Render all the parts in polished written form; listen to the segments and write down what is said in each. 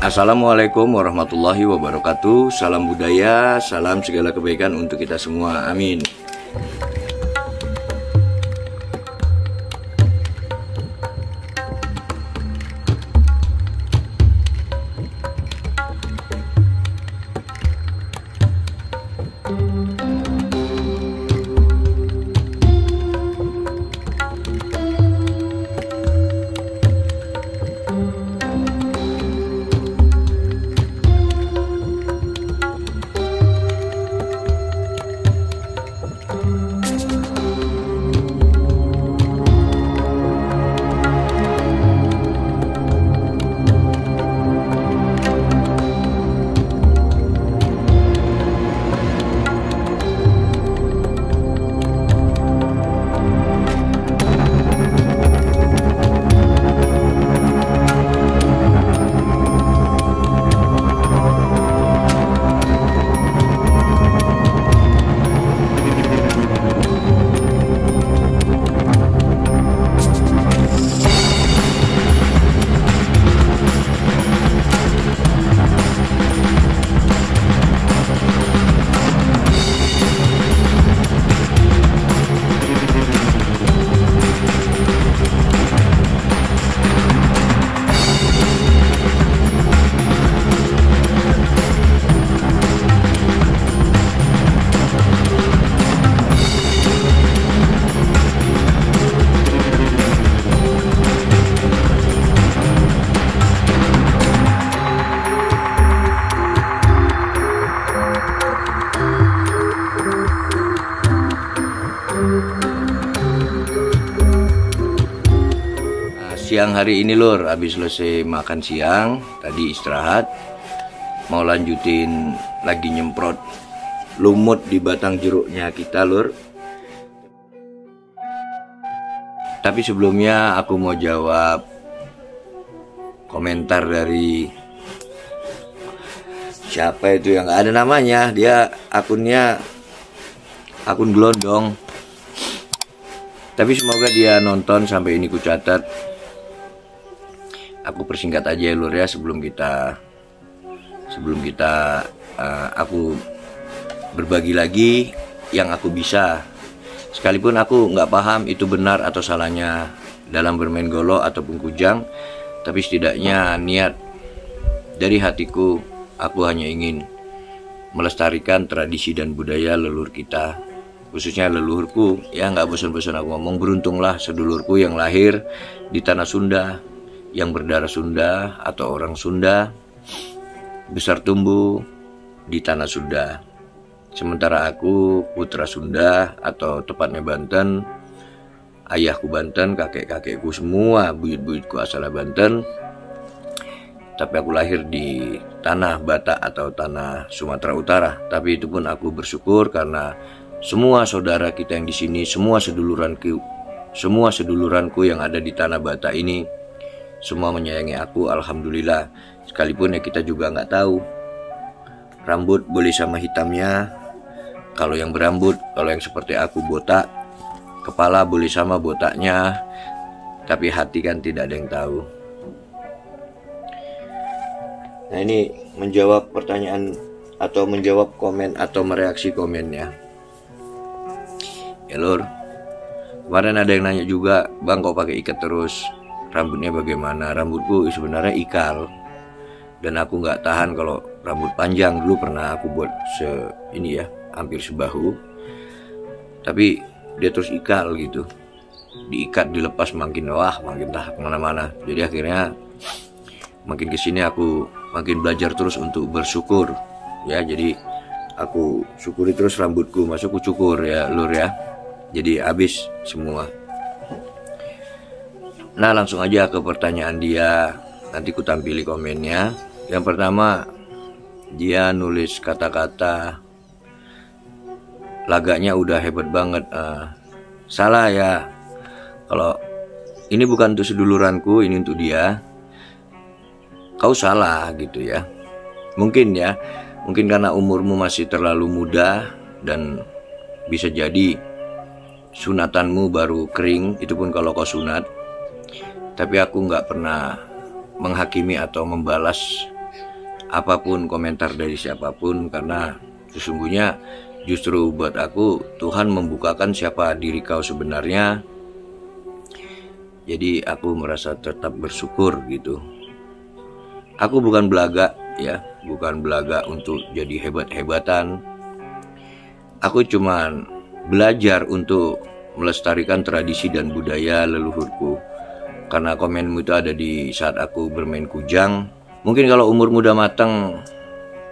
Assalamualaikum warahmatullahi wabarakatuh. Salam budaya, salam segala kebaikan untuk kita semua. Amin. Siang hari ini lur, habis selesai makan siang, tadi istirahat, mau lanjutin lagi nyemprot lumut di batang jeruknya kita lur. Tapi sebelumnya aku mau jawab komentar dari siapa itu yang gak ada namanya, dia akunnya akun gelondong. Tapi semoga dia nonton sampai ini ku catat. Aku persingkat aja ya lur ya, sebelum kita aku berbagi lagi yang aku bisa, sekalipun aku nggak paham itu benar atau salahnya dalam bermain golo ataupun kujang, tapi setidaknya niat dari hatiku, aku hanya ingin melestarikan tradisi dan budaya leluhur kita, khususnya leluhurku ya. Nggak bosan-bosan aku ngomong, beruntunglah sedulurku yang lahir di tanah Sunda, yang berdarah Sunda atau orang Sunda, besar tumbuh di tanah Sunda. Sementara aku putra Sunda atau tepatnya Banten, ayahku Banten, kakek-kakekku semua buyut-buyutku asalnya Banten. Tapi aku lahir di tanah Batak atau tanah Sumatera Utara. Tapi itu pun aku bersyukur karena semua saudara kita yang di sini, semua seduluranku yang ada di tanah Batak ini, semua menyayangi aku, alhamdulillah. Sekalipun ya kita juga nggak tahu, rambut boleh sama hitamnya kalau yang berambut, kalau yang seperti aku botak, kepala boleh sama botaknya, tapi hati kan tidak ada yang tahu. Nah, ini menjawab pertanyaan atau menjawab komen atau mereaksi komennya ya lur. Kemarin ada yang nanya juga, bang kok pakai ikat terus, rambutnya bagaimana? Rambutku sebenarnya ikal, dan aku nggak tahan kalau rambut panjang. Dulu pernah aku buat ini ya, hampir sebahu, tapi dia terus ikal gitu, diikat dilepas makin tak kemana-mana. Jadi akhirnya makin kesini aku makin belajar terus untuk bersyukur ya. Jadi aku syukuri terus rambutku, masuk ku cukur ya lur ya, jadi habis semua. Nah, langsung aja ke pertanyaan dia, nanti ku tampili komennya. Yang pertama, dia nulis kata-kata lagaknya udah hebat banget. Salah ya, kalau ini bukan untuk seduluranku, ini untuk dia. Kau salah gitu ya. Mungkin ya, mungkin karena umurmu masih terlalu muda dan bisa jadi sunatanmu baru kering, itu pun kalau kau sunat. Tapi aku nggak pernah menghakimi atau membalas apapun komentar dari siapapun, karena sesungguhnya justru buat aku Tuhan membukakan siapa diri kau sebenarnya. Jadi aku merasa tetap bersyukur gitu. Aku bukan belaga ya, bukan belaga untuk jadi hebat-hebatan. Aku cuman belajar untuk melestarikan tradisi dan budaya leluhurku. Karena komenmu itu ada di saat aku bermain kujang. Mungkin kalau umur muda matang,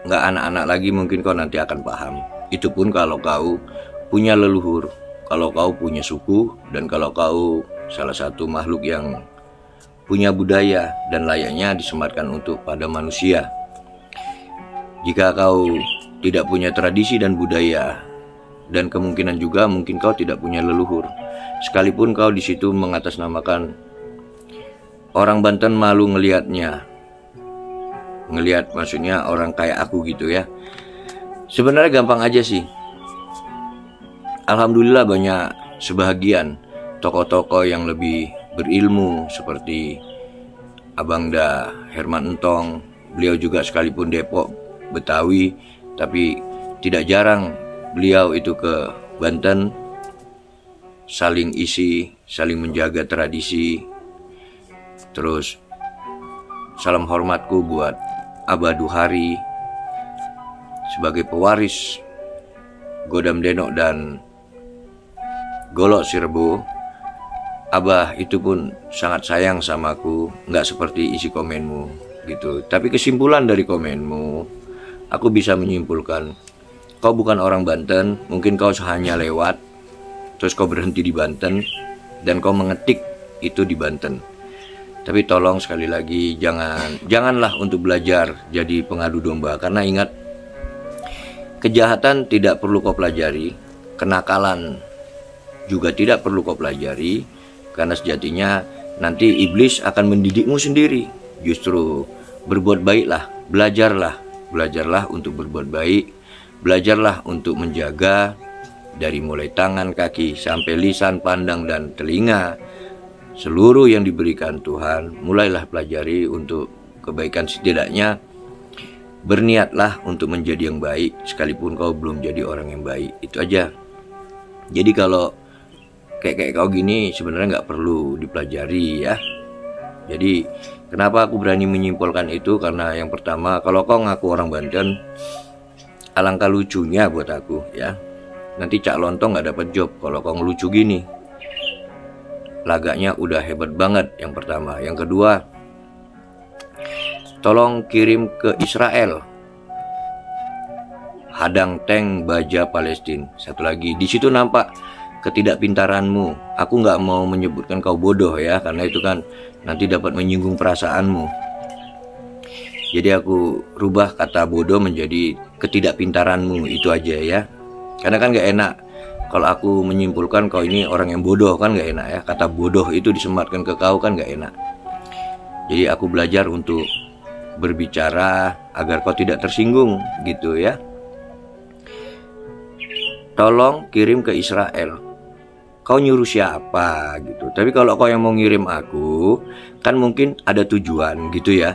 nggak anak-anak lagi, mungkin kau nanti akan paham. Itu pun kalau kau punya leluhur, kalau kau punya suku, dan kalau kau salah satu makhluk yang punya budaya dan layaknya disematkan untuk pada manusia. Jika kau tidak punya tradisi dan budaya, dan kemungkinan juga mungkin kau tidak punya leluhur, sekalipun kau di situ mengatasnamakan, orang Banten malu ngelihatnya. Ngelihat maksudnya orang kayak aku gitu ya. Sebenarnya gampang aja sih. Alhamdulillah banyak sebahagian tokoh-tokoh yang lebih berilmu seperti Abangda Herman Entong. Beliau juga sekalipun Depok Betawi, tapi tidak jarang beliau itu ke Banten, saling isi, saling menjaga tradisi. Terus salam hormatku buat Abah Duhari sebagai pewaris Godam Denok dan Golok Sirebo. Abah itu pun sangat sayang sama aku, nggak seperti isi komenmu gitu. Tapi kesimpulan dari komenmu, aku bisa menyimpulkan kau bukan orang Banten. Mungkin kau hanya lewat, terus kau berhenti di Banten, dan kau mengetik itu di Banten. Tapi tolong sekali lagi, janganlah untuk belajar jadi pengadu domba. Karena ingat, kejahatan tidak perlu kau pelajari, kenakalan juga tidak perlu kau pelajari, karena sejatinya nanti iblis akan mendidikmu sendiri. Justru berbuat baiklah, belajarlah untuk berbuat baik, belajarlah untuk menjaga dari mulai tangan, kaki, sampai lisan, pandang, dan telinga. Seluruh yang diberikan Tuhan, mulailah pelajari untuk kebaikan. Setidaknya berniatlah untuk menjadi yang baik, sekalipun kau belum jadi orang yang baik. Itu aja. Jadi kalau kayak kau gini sebenarnya nggak perlu dipelajari ya. Jadi kenapa aku berani menyimpulkan itu? Karena yang pertama, kalau kau ngaku orang Banten, alangkah lucunya buat aku ya. Nanti Cak Lontong nggak dapat job kalau kau ngelucu gini. Lagaknya udah hebat banget, yang pertama. Yang kedua, tolong kirim ke Israel, hadang tank baja Palestina. Satu lagi, di situ nampak ketidakpintaranmu. Aku nggak mau menyebutkan kau bodoh ya, karena itu kan nanti dapat menyinggung perasaanmu. Jadi aku rubah kata bodoh menjadi ketidakpintaranmu, itu aja ya. Karena kan nggak enak kalau aku menyimpulkan kau ini orang yang bodoh, kan nggak enak ya. Kata bodoh itu disematkan ke kau kan nggak enak. Jadi aku belajar untuk berbicara agar kau tidak tersinggung gitu ya. Tolong kirim ke Israel. Kau nyuruh siapa gitu. Tapi kalau kau yang mau ngirim aku, kan mungkin ada tujuan gitu ya.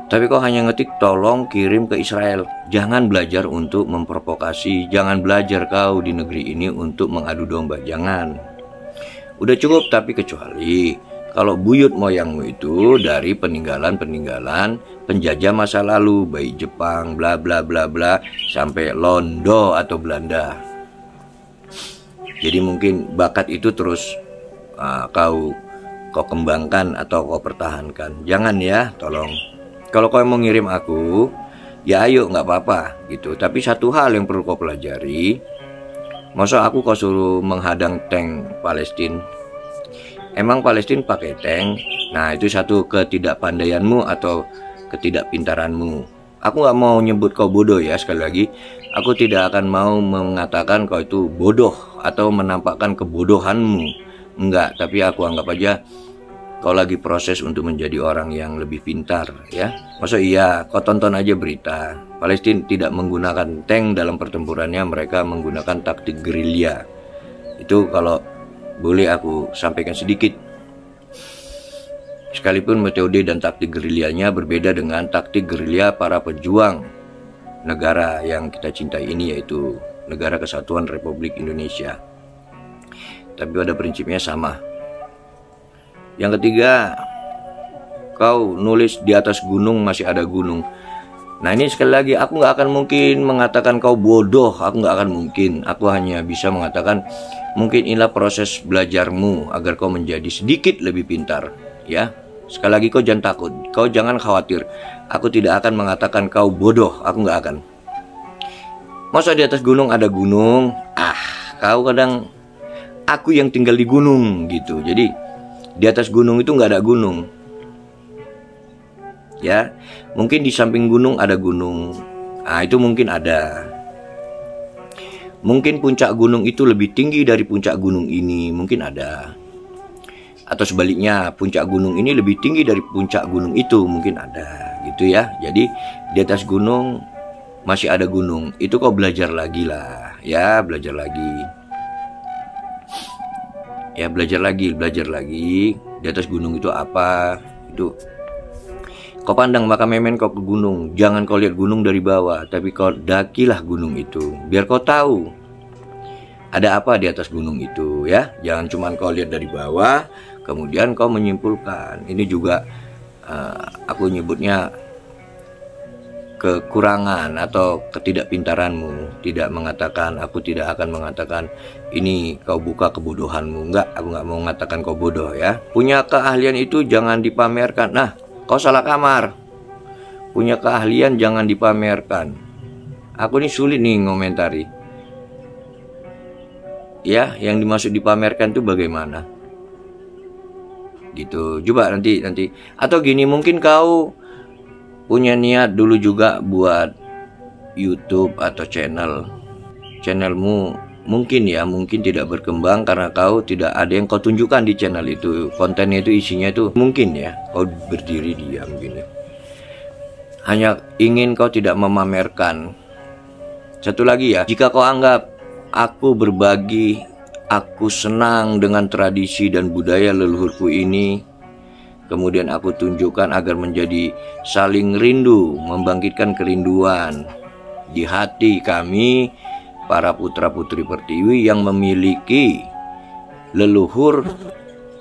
Tapi kau hanya ngetik tolong kirim ke Israel. Jangan belajar untuk memprovokasi. Jangan belajar kau di negeri ini untuk mengadu domba. Jangan. Udah cukup. Tapi kecuali kalau buyut moyangmu itu dari peninggalan-peninggalan penjajah masa lalu, baik Jepang, bla bla bla bla, sampai Londo atau Belanda. Jadi mungkin bakat itu terus kau kembangkan atau kau pertahankan. Jangan ya, tolong. Kalau kau mau ngirim aku, ya ayo, nggak apa-apa gitu. Tapi satu hal yang perlu kau pelajari, masa aku kau suruh menghadang tank Palestina? Emang Palestina pakai tank? Nah itu satu ketidakpandaianmu atau ketidakpintaranmu. Aku nggak mau nyebut kau bodoh ya, sekali lagi. Aku tidak akan mau mengatakan kau itu bodoh atau menampakkan kebodohanmu. Enggak, tapi aku anggap aja kau lagi proses untuk menjadi orang yang lebih pintar ya. Masa iya, kau tonton aja berita. Palestina tidak menggunakan tank dalam pertempurannya, mereka menggunakan taktik gerilya. Itu kalau boleh aku sampaikan sedikit. Sekalipun metode dan taktik gerilyanya berbeda dengan taktik gerilya para pejuang negara yang kita cintai ini, yaitu Negara Kesatuan Republik Indonesia. Tapi pada prinsipnya sama. Yang ketiga, kau nulis di atas gunung masih ada gunung. Nah ini sekali lagi, aku nggak akan mungkin mengatakan kau bodoh, aku nggak akan mungkin. Aku hanya bisa mengatakan mungkin inilah proses belajarmu agar kau menjadi sedikit lebih pintar, ya. Sekali lagi, kau jangan takut, kau jangan khawatir. Aku tidak akan mengatakan kau bodoh, aku nggak akan. Masa di atas gunung ada gunung? Kau kadang aku yang tinggal di gunung gitu. Jadi di atas gunung itu nggak ada gunung. Ya, mungkin di samping gunung ada gunung. Itu mungkin ada. Mungkin puncak gunung itu lebih tinggi dari puncak gunung ini, mungkin ada. Atau sebaliknya, puncak gunung ini lebih tinggi dari puncak gunung itu, mungkin ada. Gitu ya. Jadi di atas gunung masih ada gunung. Itu kau belajar lagi lah, ya, belajar lagi. Ya, belajar lagi. Di atas gunung itu apa? Itu kau pandang maka memen kau ke gunung. Jangan kau lihat gunung dari bawah, tapi kau dakilah gunung itu. Biar kau tahu ada apa di atas gunung itu, ya. Jangan cuma kau lihat dari bawah, kemudian kau menyimpulkan. Ini juga aku nyebutnya kekurangan atau ketidakpintaranmu. Aku tidak akan mengatakan ini kau buka kebodohanmu. Enggak, aku nggak mau mengatakan kau bodoh, ya. Punya keahlian itu jangan dipamerkan. Nah, kau salah kamar. Punya keahlian jangan dipamerkan. Aku ini sulit nih ngomentari. Ya, yang dimaksud dipamerkan itu bagaimana? Gitu. Coba nanti. Atau gini, mungkin kau punya niat dulu juga buat YouTube atau channelmu mungkin tidak berkembang karena kau tidak ada yang kau tunjukkan di channel itu. Kontennya itu isinya itu mungkin ya kau berdiri diam gini, hanya ingin kau tidak memamerkan. Satu lagi ya, jika kau anggap aku berbagi, aku senang dengan tradisi dan budaya leluhurku ini, kemudian aku tunjukkan agar menjadi saling rindu, membangkitkan kerinduan di hati kami para putra-putri Pertiwi yang memiliki leluhur,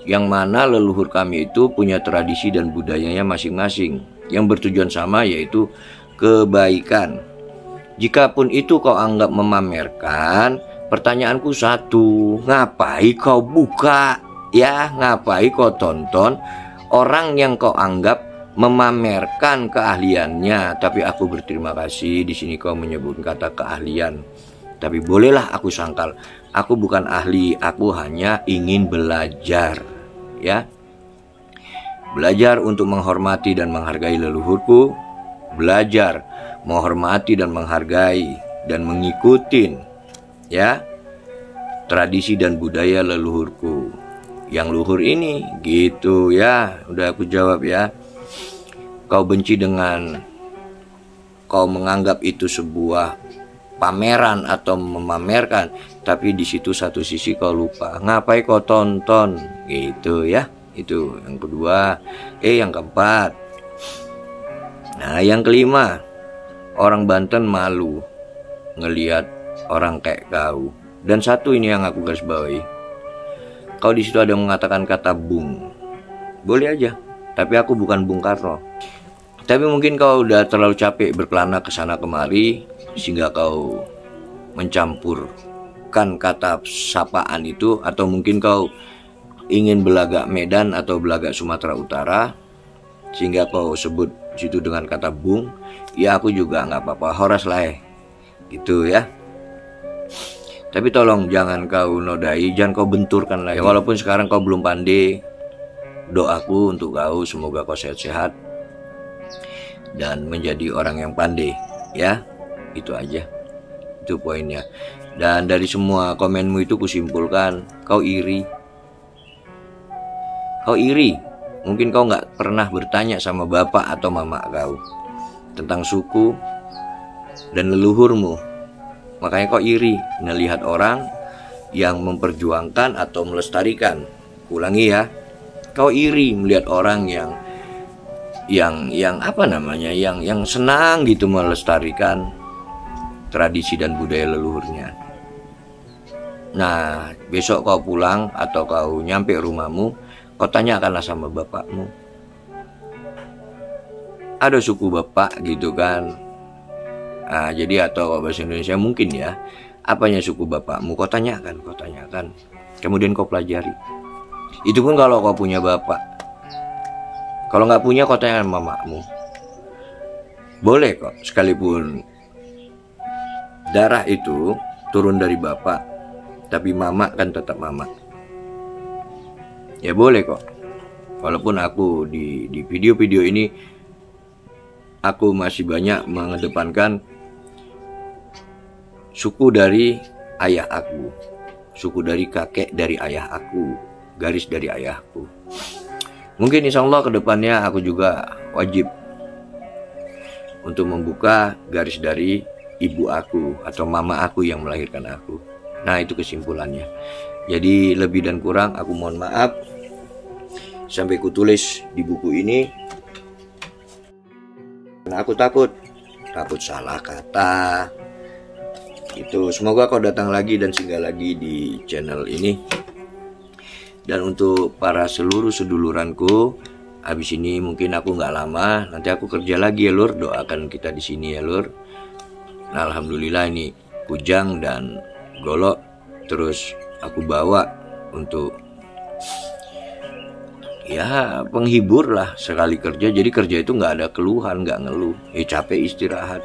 yang mana leluhur kami itu punya tradisi dan budayanya masing-masing yang bertujuan sama, yaitu kebaikan. Jikapun itu kau anggap memamerkan, pertanyaanku satu, ngapai kau buka, ya, ngapai kau tonton orang yang kau anggap memamerkan keahliannya? Tapi aku berterima kasih di sini kau menyebut kata keahlian. Tapi bolehlah aku sangkal, aku bukan ahli, aku hanya ingin belajar, ya. Belajar untuk menghormati dan menghargai leluhurku, belajar menghormati dan menghargai dan mengikuti, ya, tradisi dan budaya leluhurku yang luhur ini, gitu ya. Udah aku jawab ya. Kau benci dengan kau menganggap itu sebuah pameran atau memamerkan, tapi di situ satu sisi kau lupa, ngapain kau tonton, gitu ya. Itu yang kedua. Yang keempat, nah yang kelima, orang Banten malu ngelihat orang kayak kau. Dan satu ini yang aku garis bawahi, kau di situ ada mengatakan kata bung, boleh aja, tapi aku bukan Bung Karno. Tapi mungkin kau udah terlalu capek berkelana ke sana kemari sehingga kau mencampurkan kata sapaan itu, atau mungkin kau ingin belagak Medan atau belagak Sumatera Utara sehingga kau sebut situ dengan kata bung. Ya aku juga nggak apa-apa, horas lah gitu ya. Tapi tolong jangan kau nodai, jangan kau benturkan lagi. Walaupun sekarang kau belum pandai, doaku untuk kau semoga kau sehat-sehat dan menjadi orang yang pandai, ya. Itu aja, itu poinnya. Dan dari semua komenmu itu kusimpulkan kau iri. Mungkin kau nggak pernah bertanya sama bapak atau mama kau tentang suku dan leluhurmu, makanya kau iri melihat orang yang memperjuangkan atau melestarikan. Ulangi ya, Kau iri melihat orang yang apa namanya, yang senang gitu melestarikan tradisi dan budaya leluhurnya. Nah, besok kau pulang atau kau nyampe rumahmu, kau tanyakanlah sama bapakmu. Ada suku bapak gitu kan. Nah, jadi atau bahasa Indonesia mungkin ya, apanya suku bapakmu, kau tanyakan. Kemudian kau pelajari. Itu pun kalau kau punya bapak. Kalau nggak punya, kau tanyakan mamamu. Boleh kok, sekalipun darah itu turun dari bapak, tapi mama kan tetap mama. Ya boleh kok. Walaupun aku di video-video ini aku masih banyak mengedepankan suku dari ayah aku, suku dari kakek dari ayah aku, garis dari ayahku. Mungkin insya Allah kedepannya aku juga wajib untuk membuka garis dari ibu aku atau mama aku yang melahirkan aku. Nah, itu kesimpulannya. Jadi lebih dan kurang aku mohon maaf sampai kutulis di buku ini. Karena aku takut salah kata. Itu semoga kau datang lagi dan singgah lagi di channel ini. Dan untuk para seluruh seduluranku, habis ini mungkin aku nggak lama, nanti aku kerja lagi ya Lur. Doakan kita di sini ya Lur. Nah, alhamdulillah ini Kujang dan Golok terus aku bawa untuk ya penghibur lah sekali kerja. Jadi kerja itu nggak ada keluhan, nggak ngeluh. Capek istirahat,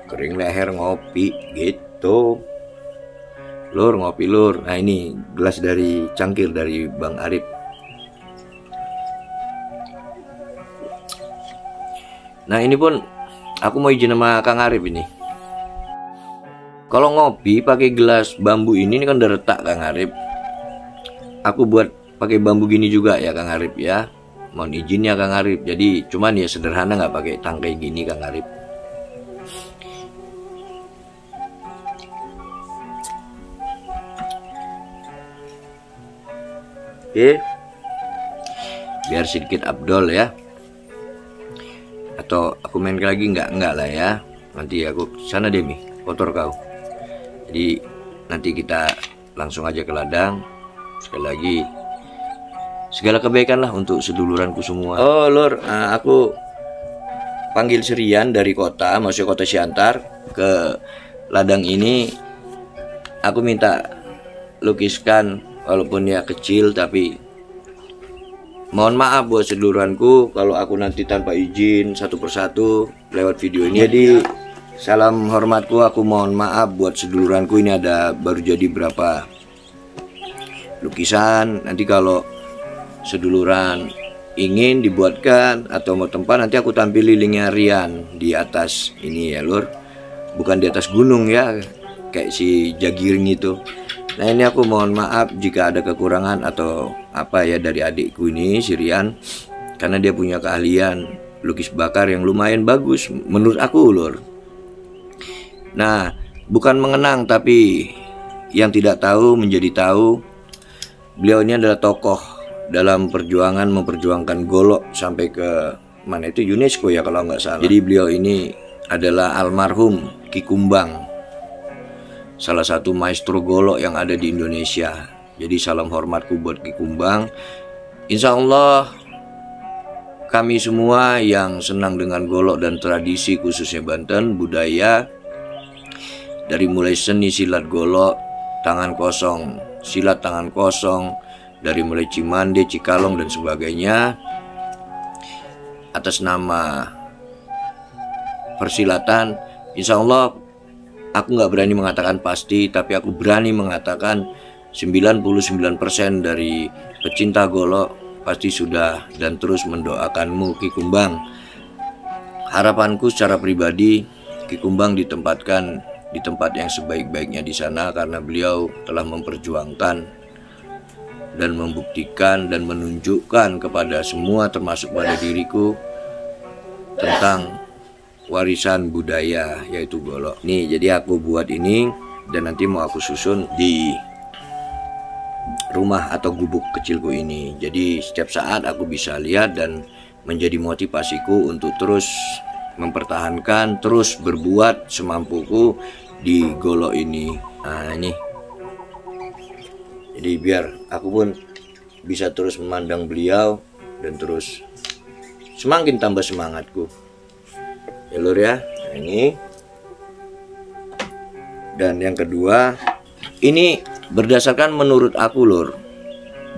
kering leher ngopi gitu. Lur ngopi Lur. Nah ini gelas dari cangkir dari Bang Arif. Nah ini pun aku mau izin sama Kang Arif ini. Kalau ngopi pakai gelas bambu ini kan udah retak Kang Arif. Aku buat pakai bambu gini juga ya Kang Arif ya. Mohon izin ya Kang Arif. Jadi cuman ya sederhana, nggak pakai tangkai gini Kang Arif. Oke. Biar sedikit abdol ya. Atau aku main lagi enggak lah ya. Nanti aku sana deh Mi, kotor kau. Jadi nanti kita langsung aja ke ladang. Sekali lagi segala kebaikan lah untuk seduluranku semua. Oh Lur, aku panggil Serian dari kota, maksudnya kota Siantar ke ladang ini. Aku minta lukiskan walaupun ya kecil, tapi mohon maaf buat seduluranku kalau aku nanti tanpa izin satu persatu lewat video ini. Jadi salam hormatku, aku mohon maaf buat seduluranku. Ini ada baru jadi berapa lukisan. Nanti kalau seduluran ingin dibuatkan atau mau tempat, nanti aku tampil linknya Rian di atas ini ya Lur. Bukan di atas gunung ya, kayak si Jagiring itu. Nah ini aku mohon maaf jika ada kekurangan atau apa ya dari adikku ini si Rian, karena dia punya keahlian lukis bakar yang lumayan bagus menurut aku Lur. Nah bukan mengenang, tapi yang tidak tahu menjadi tahu. Beliau ini adalah tokoh dalam perjuangan memperjuangkan Golok sampai ke mana itu UNESCO ya kalau nggak salah. Jadi beliau ini adalah almarhum Ki Kumbang, salah satu maestro Golok yang ada di Indonesia. Jadi salam hormatku buat Ki Kumbang. Insya Allah kami semua yang senang dengan Golok dan tradisi khususnya Banten, budaya, dari mulai seni silat Golok, tangan kosong, silat tangan kosong, dari mulai Cimande, Cikalong dan sebagainya, atas nama persilatan, insya Allah aku nggak berani mengatakan pasti, tapi aku berani mengatakan 99% dari pecinta Golok pasti sudah dan terus mendoakanmu Ki Kumbang. Harapanku secara pribadi Ki Kumbang ditempatkan di tempat yang sebaik-baiknya di sana, karena beliau telah memperjuangkan dan membuktikan dan menunjukkan kepada semua termasuk pada diriku tentang warisan budaya yaitu Golok. Nih jadi aku buat ini dan nanti mau aku susun di rumah atau gubuk kecilku ini. Jadi setiap saat aku bisa lihat dan menjadi motivasiku untuk terus mempertahankan, terus berbuat semampuku di Golo ini. Nah ini, jadi biar aku pun bisa terus memandang beliau dan terus semakin tambah semangatku ya lur ya. Nah, ini, dan yang kedua ini berdasarkan menurut aku lur,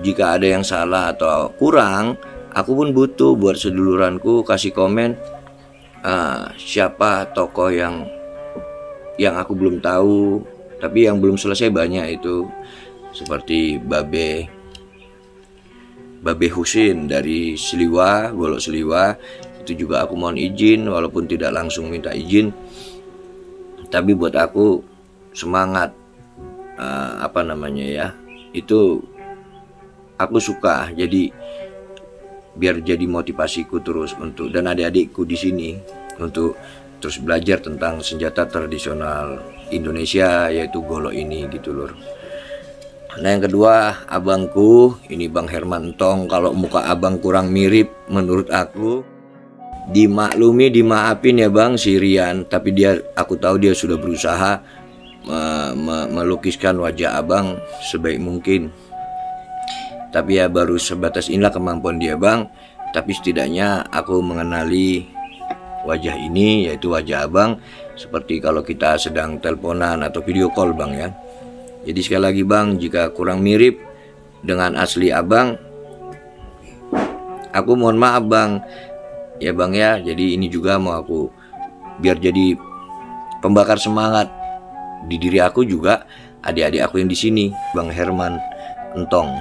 jika ada yang salah atau kurang, aku pun butuh buat seduluranku kasih komen siapa tokoh yang aku belum tahu tapi yang belum selesai banyak itu, seperti Babe Husin dari Seliwa, Golo Seliwa. Itu juga aku mohon izin walaupun tidak langsung minta izin, tapi buat aku semangat apa namanya ya, itu aku suka, jadi biar jadi motivasiku terus untuk, dan adik-adikku di sini untuk terus belajar tentang senjata tradisional Indonesia yaitu Golo ini gitu lur. Nah yang kedua abangku ini Bang Herman Entong. Kalau muka abang kurang mirip menurut aku, dimaklumi, dimaafin ya Bang si Rian, tapi aku tahu dia sudah berusaha melukiskan wajah abang sebaik mungkin. Tapi ya baru sebatas inilah kemampuan dia Bang. Tapi setidaknya aku mengenali wajah ini, yaitu wajah abang, seperti kalau kita sedang teleponan atau video call Bang ya. Jadi sekali lagi Bang, jika kurang mirip dengan asli abang, aku mohon maaf Bang ya Bang ya. Jadi ini juga mau aku biar jadi pembakar semangat di diri aku juga, adik-adik aku yang di sini, Bang Herman Entong.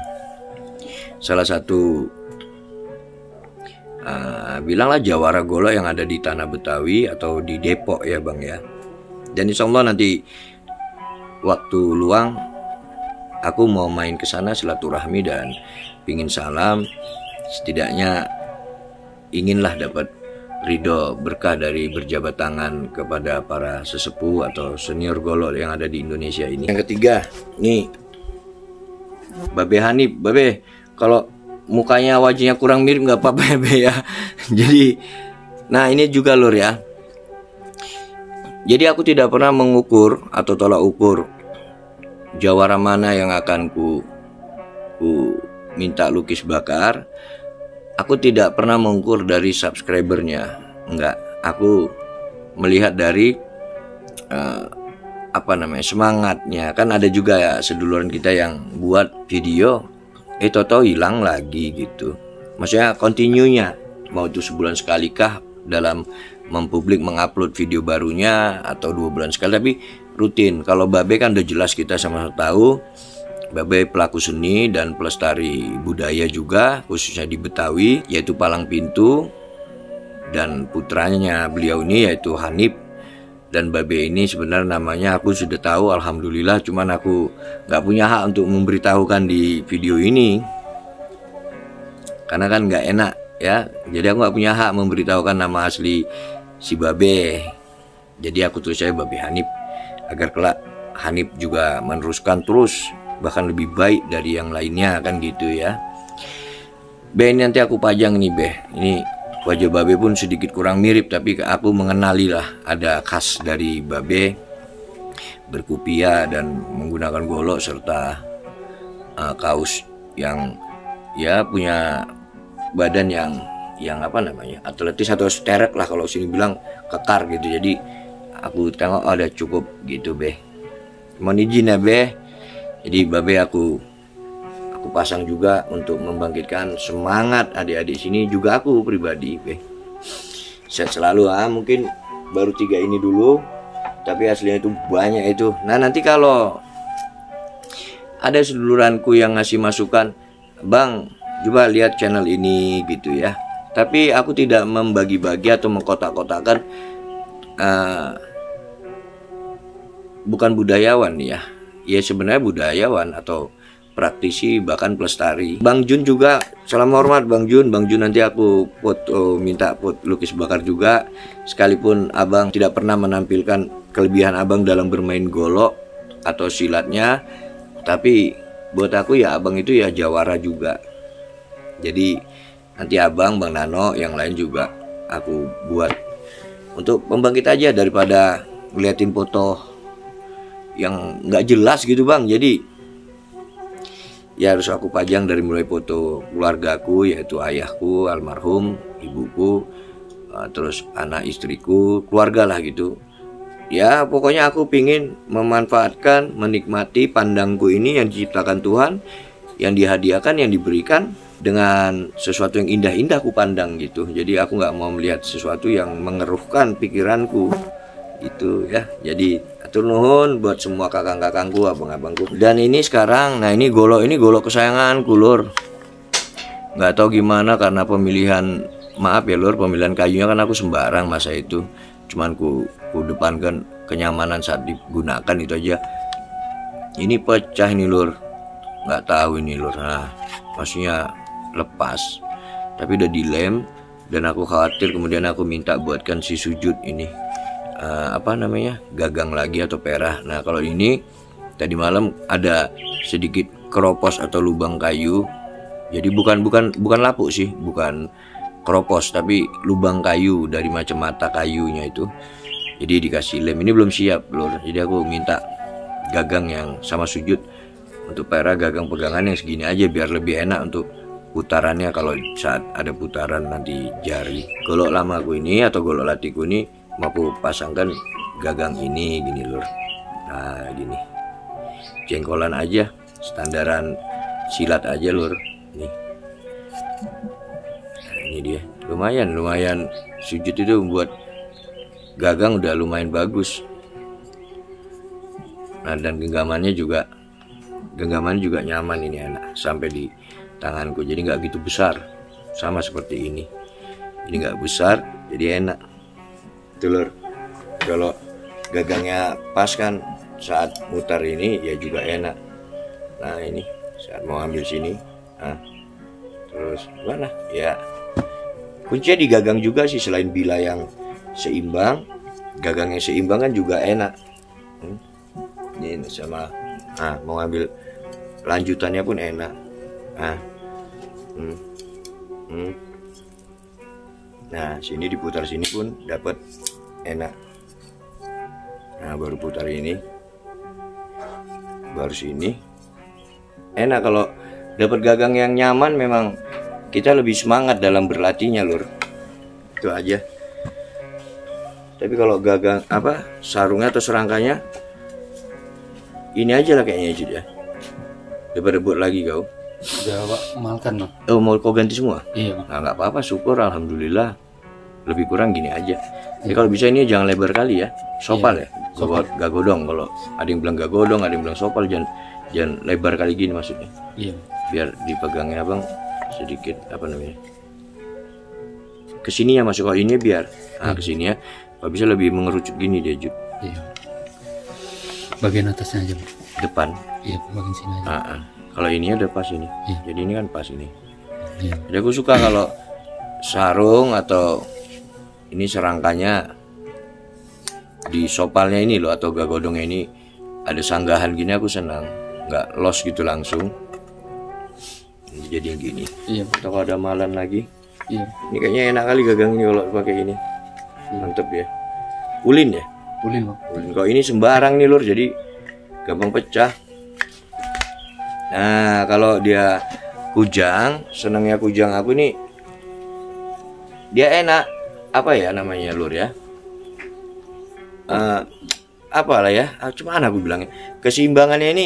Salah satu bilanglah jawara Golo yang ada di tanah Betawi atau di Depok ya Bang ya. Dan insya Allah nanti waktu luang aku mau main ke sana silaturahmi dan pingin salam, setidaknya inginlah dapat ridho berkah dari berjabat tangan kepada para sesepuh atau senior Golo yang ada di Indonesia ini. Yang ketiga nih Babe Hanif. Babe, kalau mukanya wajahnya kurang mirip nggak apa-apa ya Be ya. Jadi nah ini juga lur ya, jadi aku tidak pernah mengukur atau tolak ukur jawara mana yang akan ku minta lukis bakar. Aku tidak pernah mengukur dari subscribernya, enggak. Aku melihat dari apa namanya, semangatnya. Kan ada juga ya seduluran kita yang buat video, toto hilang lagi gitu. Maksudnya continue-nya, mau itu sebulan sekali kah dalam mempublik mengupload video barunya, atau 2 bulan sekali, tapi rutin. Kalau Babe kan udah jelas kita sama tahu. Babe pelaku seni dan pelestari budaya juga, khususnya di Betawi, yaitu Palang Pintu. Dan putranya beliau ini yaitu Hanif. Dan Babe ini sebenarnya namanya aku sudah tahu, alhamdulillah, cuman aku nggak punya hak untuk memberitahukan di video ini, karena kan nggak enak ya. Jadi aku nggak punya hak memberitahukan nama asli si Babe. Jadi aku tulis saya Babe Hanif, agar kelak Hanif juga meneruskan terus, bahkan lebih baik dari yang lainnya, kan gitu ya. Be, ini nanti aku pajang nih Be. Ini wajah Babe pun sedikit kurang mirip, tapi aku mengenali lah ada khas dari Babe, berkupiah dan menggunakan golok serta kaos yang ya punya badan yang apa namanya, atletis atau sterek lah kalau sini bilang, kekar gitu. Jadi aku tengok ada cukup gitu Be. Mohon izin ya Be. Jadi Babe aku pasang juga untuk membangkitkan semangat adik-adik sini, juga aku pribadi Be. Sehat selalu mungkin baru 3 ini dulu, tapi aslinya itu banyak itu. Nah nanti kalau ada seduluranku yang ngasih masukan, Bang coba lihat channel ini gitu ya, tapi aku tidak membagi-bagi atau mengkotak-kotakan, bukan budayawan ya. Ya sebenarnya budayawan atau praktisi, bahkan pelestari. Bang Jun juga, salam hormat Bang Jun. Bang Jun nanti aku minta lukis bakar juga. Sekalipun abang tidak pernah menampilkan kelebihan abang dalam bermain golok atau silatnya, tapi buat aku ya abang itu ya jawara juga. Jadi nanti abang, Bang Nano, yang lain juga aku buat untuk pembangkit aja daripada ngeliatin foto yang nggak jelas gitu bang. Jadi ya harus aku pajang dari mulai foto keluargaku, yaitu ayahku almarhum, ibuku, terus anak istriku, keluarga lah gitu. Ya pokoknya aku pingin memanfaatkan, menikmati pandangku ini yang diciptakan Tuhan, yang dihadiahkan, yang diberikan dengan sesuatu yang indah-indah aku pandang gitu. Jadi aku nggak mau melihat sesuatu yang mengeruhkan pikiranku gitu ya. Jadi atur nuhun buat semua kakang-kakangku, abang-abangku. Dan ini sekarang, nah ini golok kesayanganku lur. Nggak tahu gimana karena pemilihan, maaf ya lur, pemilihan kayunya kan aku sembarang masa itu. Cuman ku depankan kenyamanan saat digunakan itu aja. Ini pecah ini lur, nggak tahu ini lur. Nah maksudnya lepas, tapi udah dilem dan aku khawatir kemudian aku minta buatkan si sujud ini apa namanya, gagang lagi atau perah. Nah kalau ini tadi malam ada sedikit keropos atau lubang kayu, jadi bukan lapuk sih, bukan keropos tapi lubang kayu dari macam mata kayunya itu. Jadi dikasih lem, ini belum siap lur. Jadi aku minta gagang yang sama sujud untuk perah, gagang pegangan yang segini aja biar lebih enak untuk putarannya kalau saat ada putaran nanti jari. Golok lama aku ini atau golok latiku ini mau aku pasangkan gagang ini gini lur. Nah gini, jengkolan aja, standaran silat aja lur. Nih, nah, ini dia, lumayan sujud itu membuat gagang udah lumayan bagus. Nah dan genggamannya juga nyaman, ini enak sampai di tanganku, jadi nggak gitu besar, sama seperti ini nggak besar jadi enak telur. Kalau gagangnya pas kan saat mutar ini ya juga enak. Nah ini saat mau ambil sini, nah terus mana ya kuncinya di gagang juga sih, selain bila yang seimbang, gagang yang seimbang kan juga enak. Ini sama, nah mau ambil lanjutannya pun enak. Nah sini diputar sini pun dapat enak. Nah baru putar ini, baru sini enak. Kalau dapat gagang yang nyaman memang kita lebih semangat dalam berlatihnya lur, itu aja. Tapi kalau gagang apa sarungnya atau serangkanya ini aja lah kayaknya Jud ya, daripada buat lagi kau. Udah Pak, malkan Bang. Oh mau kau ganti semua? Iya Bang. Nah nggak apa-apa, syukur alhamdulillah. Lebih kurang gini aja. Jadi kalau bisa ini jangan lebar kali ya, sopal ya, gak godong. Kalau ada yang bilang gak godong, ada yang bilang sopal, jangan lebar kali gini maksudnya. Iya. Biar dipegangnya abang sedikit apa namanya, kesini ya masuk kalau ini biar, nah kesini ya, kalau bisa lebih mengerucut gini dia Jud. Iya. Bagian atasnya aja Bang. Depan. Iya bagian sini aja. Kalau ini udah pas ini, iya. Jadi ini kan pas ini. Iya. Jadi aku suka kalau sarung atau ini serangkanya di sopalnya ini loh, atau gagodongnya ini ada sanggahan gini, aku senang, nggak los gitu langsung. Ini jadi yang gini. Iya. Atau kalau ada malan lagi. Iya. Ini kayaknya enak kali gagang ini kalau pakai ini. Mantep ya. Ulin ya. Ulin Bang. Ulin. Kalau ini sembarang nih lur, jadi gampang pecah. Nah kalau dia kujang, senangnya kujang aku ini dia enak, apa ya namanya lur ya, apalah ya, cuman aku bilangnya keseimbangannya ini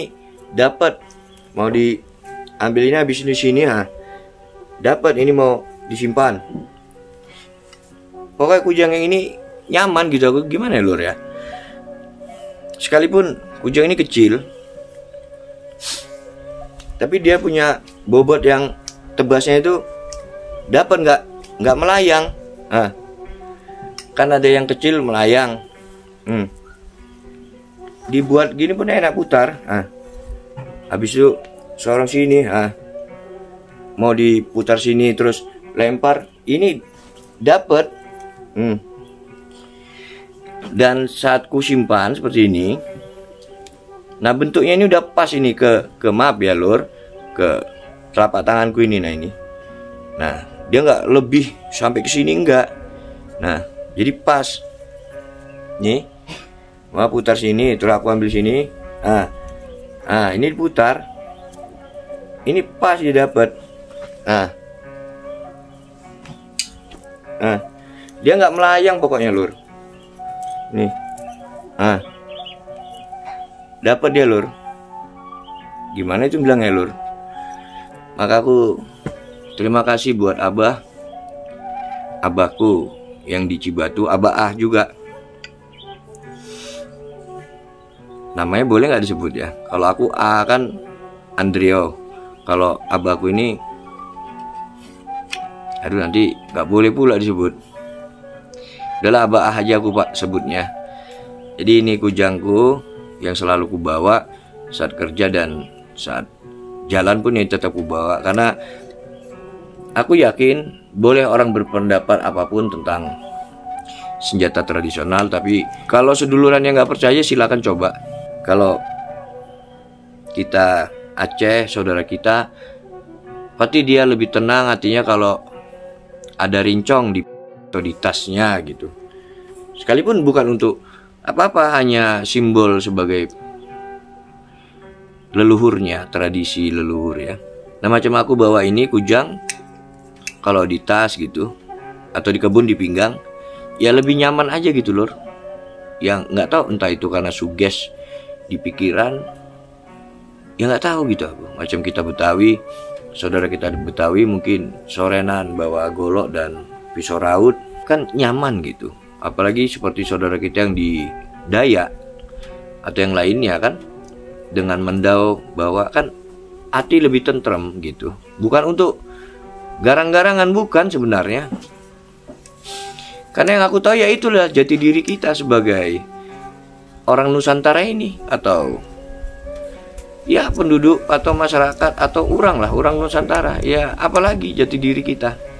dapat. Mau diambil ini habis di sini, dapat ini mau disimpan. Pokoknya kujang yang ini nyaman gitu, aku gimana ya lur ya. Sekalipun kujang ini kecil, tapi dia punya bobot yang tebasnya itu dapat, nggak melayang. Kan ada yang kecil melayang. Dibuat gini pun enak putar. Habis itu seorang sini, mau diputar sini terus lempar, ini dapat. Dan saat ku simpan seperti ini, Nah bentuknya ini udah pas ini ke maaf ya lur, ke telapak tanganku ini. Nah ini, nah dia nggak lebih sampai ke sini enggak. Nah jadi pas. Nih, mau putar sini, terus aku ambil sini. Ini diputar. Ini pas dia dapat. Dia nggak melayang pokoknya lur. Nih, dapat dia lur. Gimana itu bilangnya lur? Maka aku terima kasih buat abahku yang di Cibatu, Abah juga. Namanya boleh nggak disebut ya? Kalau aku kan Andrio. Kalau abahku ini, aduh nanti nggak boleh pula disebut. Udahlah Abah aja aku pak sebutnya. Jadi ini kujangku yang selalu ku bawa saat kerja dan saat jalan pun ini tetap ku bawa, karena aku yakin boleh orang berpendapat apapun tentang senjata tradisional, tapi kalau seduluran yang nggak percaya silakan coba. Kalau kita Aceh, saudara kita, pasti dia lebih tenang hatinya kalau ada rincong di tasnya gitu. Sekalipun bukan untuk apa-apa, hanya simbol sebagai leluhurnya, tradisi leluhur ya. Nah macam aku bawa ini kujang, kalau di tas gitu atau di kebun di pinggang, ya lebih nyaman aja gitu lur. Yang nggak tahu entah itu karena suges di pikiran, ya nggak tahu gitu aku. Macam kita Betawi, saudara kita Betawi mungkin sorenan bawa golok dan pisau raut kan nyaman gitu. Apalagi seperti saudara kita yang di Dayak atau yang lainnya kan, dengan mendau bawa kan hati lebih tentrem gitu. Bukan untuk garang-garangan, bukan sebenarnya. Karena yang aku tahu ya itulah jati diri kita sebagai orang Nusantara ini, atau ya penduduk atau masyarakat atau orang Nusantara. Ya apalagi jati diri kita.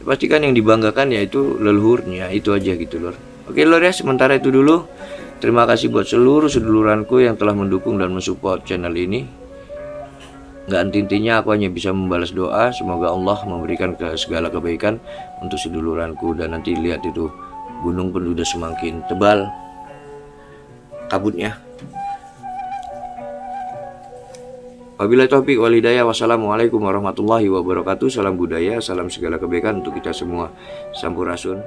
Pastikan yang dibanggakan yaitu leluhurnya, itu aja gitu lor. Oke lor ya, sementara itu dulu. Terima kasih buat seluruh seduluranku yang telah mendukung dan mensupport channel ini. Nggak henti-hentinya aku hanya bisa membalas doa. Semoga Allah memberikan segala kebaikan untuk seduluranku. Dan nanti lihat itu, gunung pun sudah semakin tebal kabutnya. Wabillahi taufiq wal hidayah. Wassalamualaikum warahmatullahi wabarakatuh. Salam budaya, salam segala kebaikan untuk kita semua. Sampurasun.